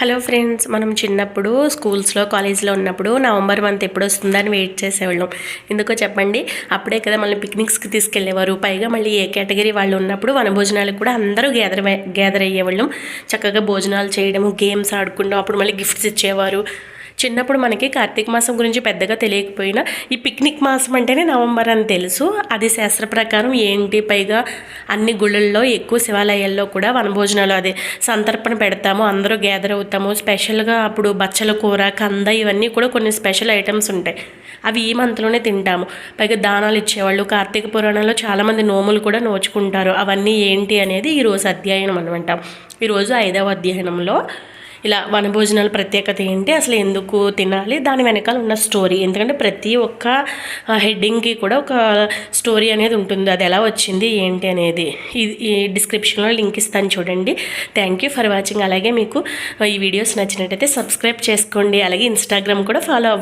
Hello friends, మనం చిన్నప్పుడు స్కూల్స్లో కాలేజ్లో ఉన్నప్పుడు నవంబర్ మంత్ ఎప్పుడు వస్తుందని వెయిట్ చేసేవాళ్ళం. ఎందుకో చెప్పండి, అప్పుడే కదా మళ్ళీ పిక్నిక్స్కి తీసుకెళ్లేవారు. పైగా మళ్ళీ ఏ కేటగిరీ వాళ్ళు ఉన్నప్పుడు వనభోజనాలకు కూడా అందరూ గ్యాదర్ అయ్యేవాళ్ళం. చక్కగా భోజనాలు చేయడము, గేమ్స్ ఆడుకుంటాం. అప్పుడు మళ్ళీ గిఫ్ట్స్ ఇచ్చేవారు. చిన్నప్పుడు మనకి కార్తీక మాసం గురించి పెద్దగా తెలియకపోయినా ఈ పిక్నిక్ మాసం అంటేనే నవంబర్ అని తెలుసు. అది శాస్త్ర ప్రకారం ఏంటి, పైగా అన్ని గుళ్ళల్లో ఎక్కువ శివాలయాల్లో కూడా వనభోజనాలు అదే సంతర్పణ పెడతాము, అందరూ గ్యాదర్ అవుతాము. స్పెషల్గా అప్పుడు బచ్చల కూర, కంద ఇవన్నీ కూడా కొన్ని స్పెషల్ ఐటమ్స్ ఉంటాయి. అవి ఈ మంత్లోనే తింటాము. పైగా దానాలు ఇచ్చేవాళ్ళు. కార్తీక పురాణంలో చాలామంది నోములు కూడా నోచుకుంటారు. అవన్నీ ఏంటి అనేది ఈరోజు అధ్యయనం అనమాట. ఈరోజు 5వ అధ్యయనంలో ఇలా వనభోజనాల ప్రత్యేకత ఏంటి, అసలు ఎందుకు తినాలి, దాని వెనకాల ఉన్న స్టోరీ. ఎందుకంటే ప్రతి ఒక్క హెడ్డింగ్కి కూడా ఒక స్టోరీ అనేది ఉంటుంది. అది ఎలా వచ్చింది ఏంటి అనేది ఈ డిస్క్రిప్షన్లో లింక్ ఇస్తాను, చూడండి. Thank you for watching. అలాగే మీకు ఈ వీడియోస్ నచ్చినట్టయితే సబ్స్క్రైబ్ చేసుకోండి. అలాగే ఇన్స్టాగ్రామ్ కూడా ఫాలో అవ్వండి.